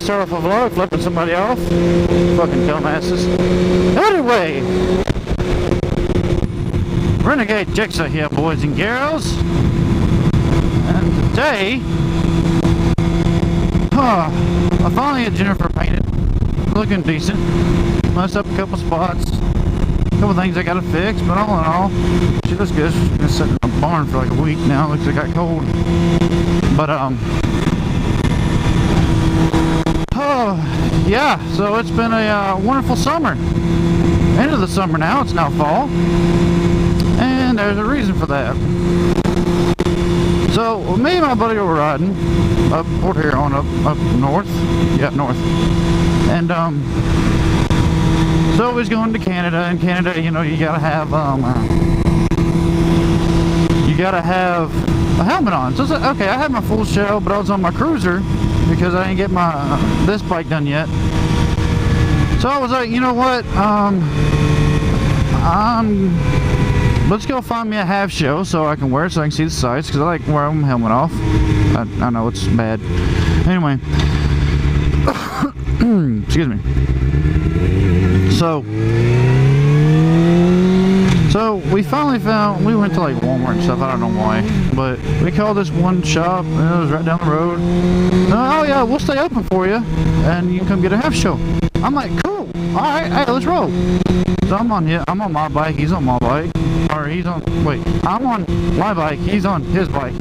start off a vlog flipping somebody off. Fucking dumbasses. Anyway, Renegade Jigsaw here, boys and girls. And today, I finally had Jennifer painted. Looking decent. Messed up a couple spots. A couple things I gotta fix, but all in all, she looks good. She's been sitting in a barn for like a week now. Looks like it got cold. But, yeah, so it's been a wonderful summer. End of the summer now, it's now fall. And there's a reason for that. So, me and my buddy were riding up Port Huron, up north. Yeah, north. And, so we was going to Canada. In Canada, you know, you gotta have, a helmet on. So, okay, I had my full shell, but I was on my cruiser because I didn't get my this bike done yet. So I was like, you know what, let's go find me a half shell so I can wear it so I can see the sights, because I like wearing my helmet off. I know it's bad. Anyway, excuse me. So we finally found, we went to like Walmart and stuff, I don't know why, but we called this one shop and it was right down the road. Oh yeah, we'll stay open for you and you can come get a half shell. I'm like, cool, alright, hey, let's roll. So I'm on my bike, he's on my bike, or he's on, wait, I'm on my bike, he's on his bike.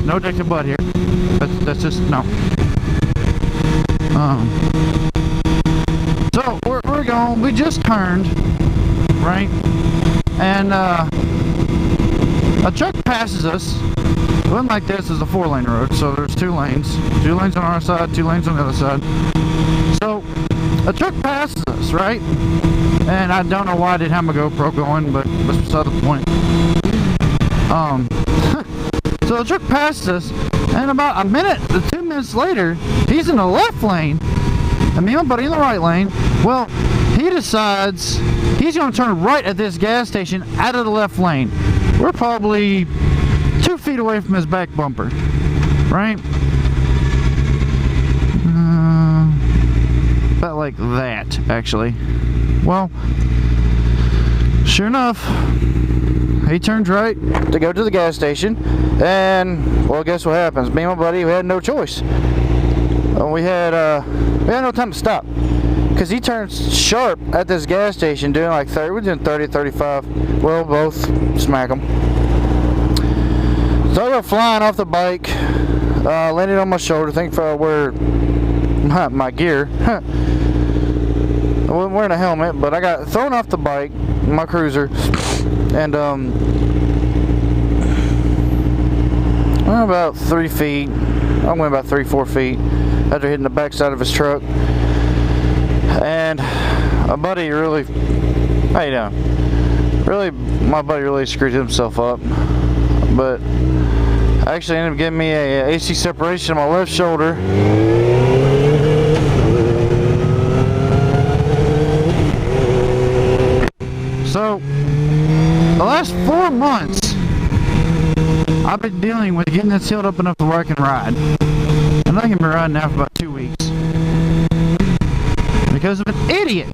No dick to butt here. That's just, no. So we're going, we just turned, right? And a truck passes us. It wasn't like this, is a 4-lane road, so there's 2 lanes. 2 lanes on our side, 2 lanes on the other side. So a truck passes us, right? And I don't know why I didn't have my GoPro going, but that's beside the point. So the truck passes us, and about a minute to 2 minutes later, he's in the left lane, and me and my buddy in the right lane. Well, he decides he's going to turn right at this gas station out of the left lane. We're probably 2 feet away from his back bumper, right? About like that, actually. Well, sure enough, he turns right to go to the gas station, and well, guess what happens? Me and my buddy, we had no choice. We had no time to stop, because he turns sharp at this gas station doing like 30, we're doing 30, 35. We'll both smack him. So I go flying off the bike, landed on my shoulder. Thank for where my gear. I wasn't wearing a helmet, but I got thrown off the bike, my cruiser, and about 3 feet. I went about 3-4 feet after hitting the backside of his truck. And my buddy really, how you doing? Really, my buddy really screwed himself up. But I actually ended up getting me a AC separation on my left shoulder. So the last 4 months, I've been dealing with getting this healed up enough to where I can ride. And I can be riding now for about 2 weeks. Because of an idiot.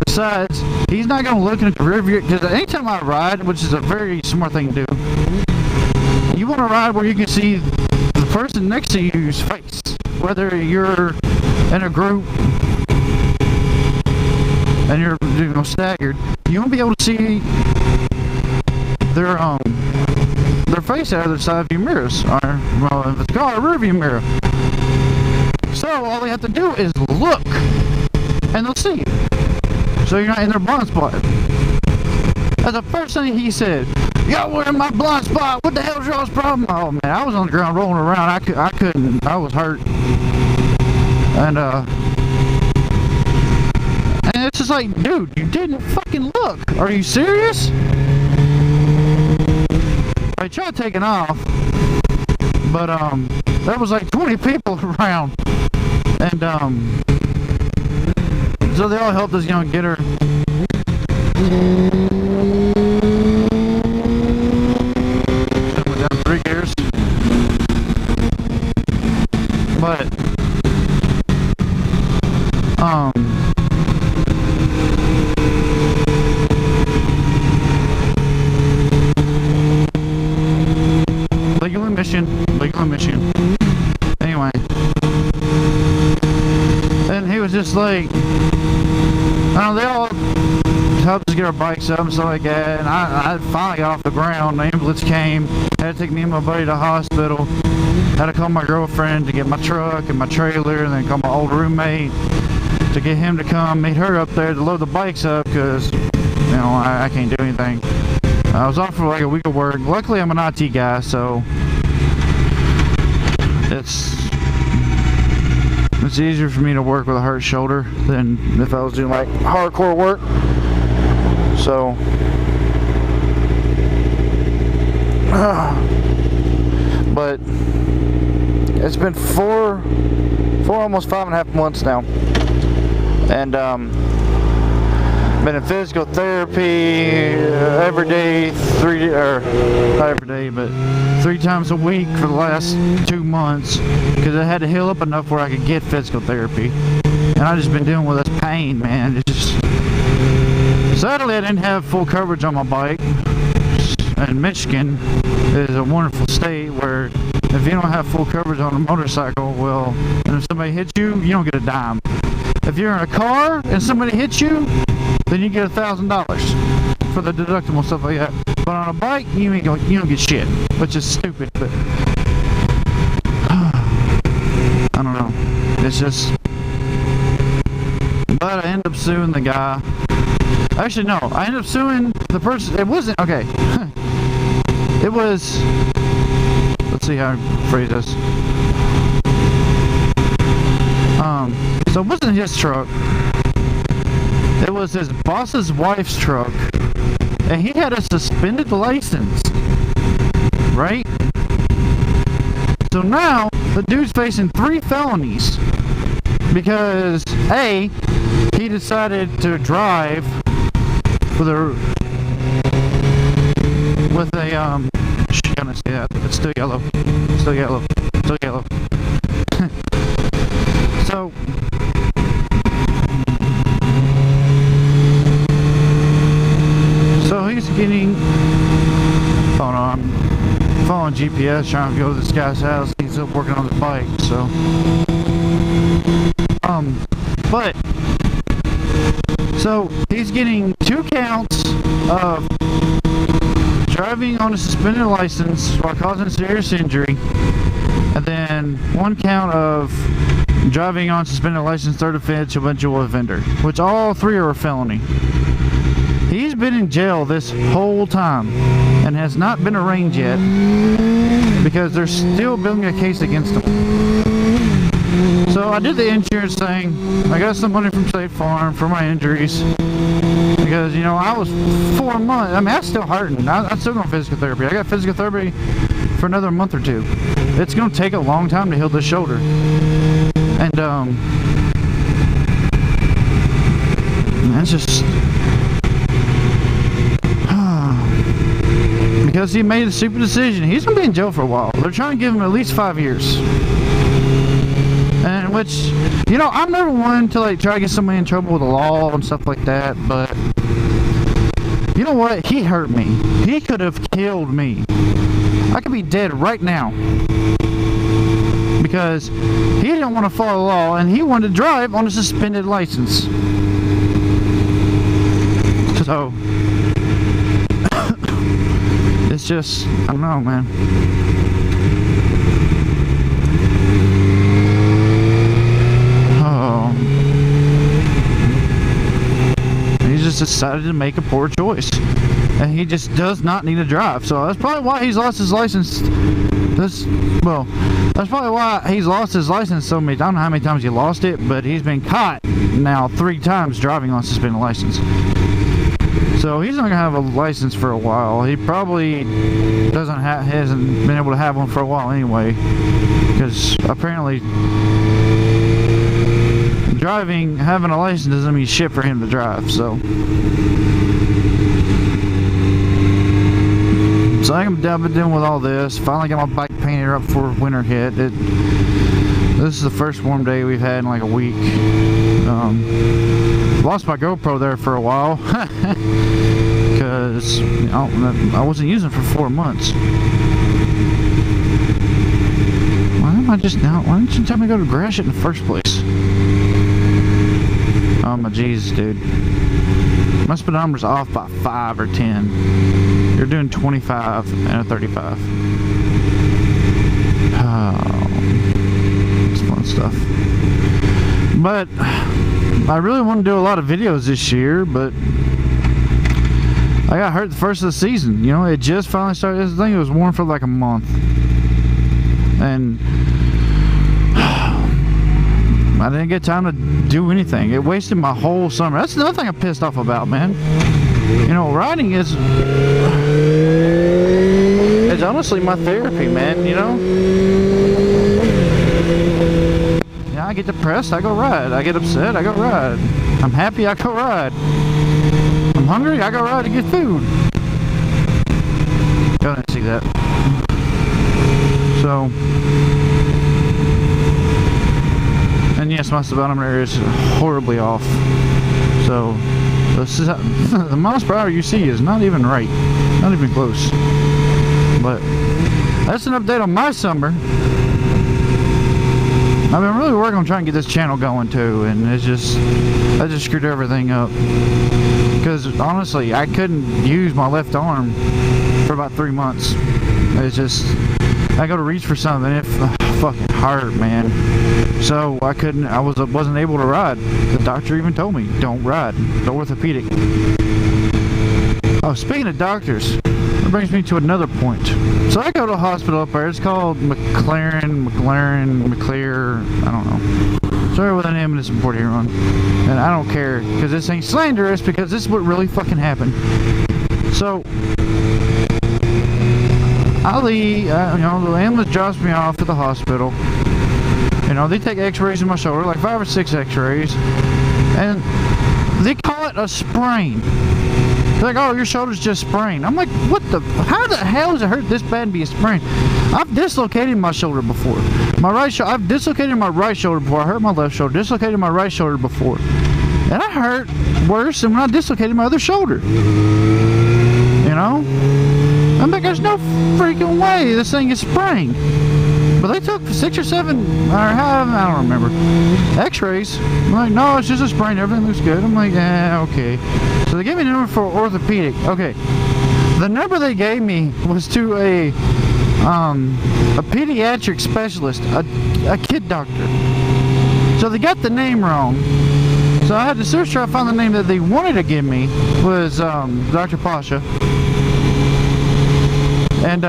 Besides, he's not going to look in the rear view, because anytime I ride, which is a very smart thing to do, you want to ride where you can see the person next to you's face. Whether you're in a group and you're, you know, staggered, you won't be able to see their face out of the side of your mirrors, or well, if it's a car, a rear view mirror. So all they have to do is look, and they'll see you. So you're not in their blind spot. That's the first thing he said. Y'all were in my blind spot. What the hell's y'all's problem? Oh man, I was on the ground rolling around. I couldn't. I was hurt. And it's just like, dude, you didn't fucking look. Are you serious? I tried taking off, but there was like 20 people around, and so they all helped us, you know, get her. Went down 3 gears, but Michigan. Legal in Michigan. Anyway. And he was just like, they all helped us get our bikes up and stuff like that. And I finally got off the ground. The ambulance came. Had to take me and my buddy to the hospital. Had to call my girlfriend to get my truck and my trailer, and then call my old roommate to get him to come meet her up there to load the bikes up, because, I can't do anything. I was off for like a week of work. Luckily, I'm an IT guy, so it's easier for me to work with a hurt shoulder than if I was doing like hardcore work. So, but it's been four, almost 5.5 months now, and been in physical therapy every day, not every day, but 3 times a week for the last 2 months, because I had to heal up enough where I could get physical therapy. And I just been dealing with this pain, man. It's just, sadly I didn't have full coverage on my bike. And Michigan is a wonderful state where if you don't have full coverage on a motorcycle, well, and if somebody hits you, you don't get a dime. If you're in a car and somebody hits you, then you get $1,000 for the deductible and stuff like that. But on a bike, you don't get shit, which is stupid. But I don't know. It's just. But I ended up suing the guy. Actually, no. I ended up suing the person. It wasn't okay. It was. Let's see how I phrase this. So it wasn't his truck. It was his boss's wife's truck, and he had a suspended license, right? So now the dude's facing 3 felonies because A, he decided to drive with a shit, I see that, it's still yellow, still yellow, still yellow. So he's getting, hold on, I'm following GPS trying to go to this guy's house. He's up working on his bike, so so he's getting 2 counts of driving on a suspended license while causing serious injury, and then 1 count of driving on suspended license, 3rd offense, habitual offender, which all 3 are a felony. He's been in jail this whole time and has not been arraigned yet because they're still building a case against him. So I did the insurance thing. I got some money from State Farm for my injuries because, I was 4 months. I mean, that's still hurting. I'm still going physical therapy. I got physical therapy for another month or 2. It's going to take a long time to heal this shoulder. And, it's just, because he made a stupid decision. He's going to be in jail for a while. They're trying to give him at least 5 years. And which, I'm never one to try to get somebody in trouble with the law and stuff like that, but you know what? He hurt me. He could have killed me. I could be dead right now. Because he didn't want to follow the law and he wanted to drive on a suspended license. So it's just, I don't know, man. Oh, he just decided to make a poor choice, and he just does not need to drive. So that's probably why he's lost his license. That's probably why he's lost his license so many times. I don't know how many times he lost it, but he's been caught now 3 times driving on suspended license. So he's not gonna have a license for a while. He probably hasn't been able to have one for a while anyway, because apparently having a license doesn't mean shit for him to drive. So I've been dealing with all this. Finally got my bike painted up before winter hit. This is the first warm day we've had in like a week. Lost my GoPro there for a while because I wasn't using it for 4 months. am I just now? Why didn't you tell me to go to Gratiot in the first place? Oh my Jesus, dude. My speedometer's off by 5 or 10. You're doing 25 and a 35. Oh, it's fun stuff. But I really want to do a lot of videos this year, but I got hurt the first of the season. You know, it just finally started. This thing was warm for like a month, and I didn't get time to do anything. It wasted my whole summer. That's another thing I'm pissed off about, man. You know, riding is honestly my therapy, man, you know? Yeah, I get depressed, I go ride. I get upset, I go ride. I'm happy, I go ride. I'm hungry, I go ride to get food. Y'all didn't see that. So, and yes, my speedometer is horribly off. So, this is the miles per hour you see is not even right. Not even close. But that's an update on my summer. I've been really working on trying to get this channel going too, and I just screwed everything up. Because honestly, I couldn't use my left arm for about 3 months. It's just, I go to reach for something, and it fucking hurt, man. So I wasn't able to ride. The doctor even told me, don't ride. The orthopedic. Oh, speaking of doctors, that brings me to another point. So I go to a hospital up there. It's called McLear, I don't know. Sorry with the name of this report here on. And I don't care, because this ain't slanderous, because this is what really fucking happened. So, I leave, you know, the ambulance drops me off at the hospital. You know, they take x-rays in my shoulder, like 5 or 6 x-rays. And they call it a sprain. They're like, oh, your shoulder's just sprained. I'm like, what the, how the hell does it hurt this bad and be a sprain? I've dislocated my shoulder before. I've dislocated my right shoulder before. I hurt my left shoulder. Dislocated my right shoulder before. And I hurt worse than when I dislocated my other shoulder. You know? I'm like, there's no freaking way this thing is sprained. But they took 6 or 7, or how, I don't remember, x-rays. I'm like, no, it's just a sprain, everything looks good. I'm like, okay. So they gave me a number for orthopedic. Okay. The number they gave me was to a pediatric specialist, a kid doctor. So they got the name wrong. So I had to search try to find the name that they wanted to give me was Dr. Pasha. And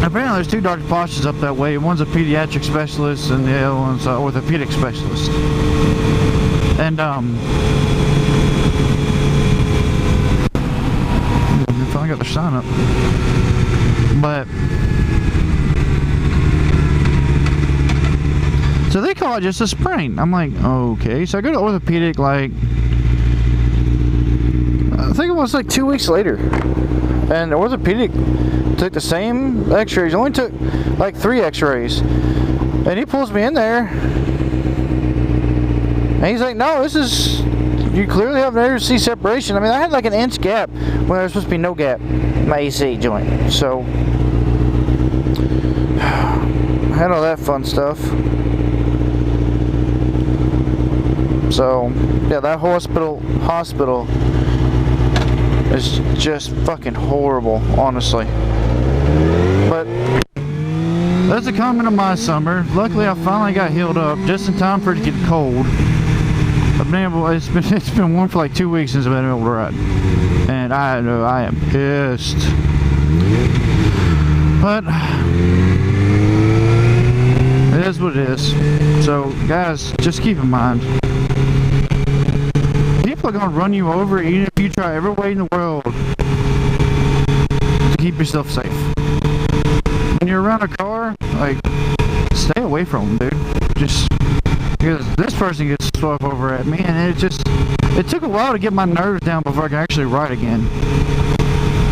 apparently there's 2 Dr. Pashas up that way. One's a pediatric specialist and the other one's an orthopedic specialist. And they finally got their sign up. But so they call it just a sprain. I'm like, okay. So I go to orthopedic like I think it was like 2 weeks later. And the orthopedic took the same x-rays, only took like 3 x-rays. And he pulls me in there. And he's like, no, this is, you clearly have an AC separation. I mean, I had like an inch gap when there was supposed to be no gap in my AC joint. So, I had all that fun stuff. So, yeah, that hospital is just fucking horrible, honestly. But that's a comment of my summer. Luckily, I finally got healed up just in time for it to get cold. I've been able. It's been warm for like 2 weeks since I've been able to ride, and I know I am pissed. But it is what it is. So, guys, just keep in mind. People are gonna run you over even if you try every way in the world to keep yourself safe. When you're around a car, like, stay away from them, dude. Just because this person gets swept over at me, and it took a while to get my nerves down before I could actually ride again.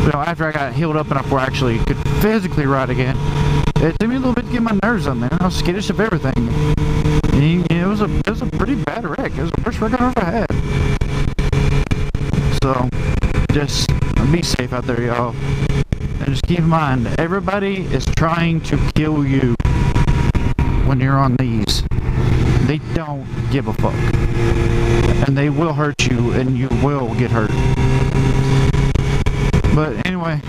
You know, after I got healed up enough where I actually could physically ride again, it took me a little bit to get my nerves up, man. I was skittish of everything. And it was a pretty bad wreck. It was the worst wreck I've ever had. So, just be safe out there, y'all. And just keep in mind, everybody is trying to kill you when you're on these. They don't give a fuck. And they will hurt you, and you will get hurt. But anyway,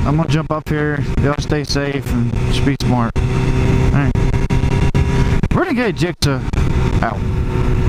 I'm gonna jump up here. Y'all stay safe and just be smart. Alright. Renegade Jigsaw out.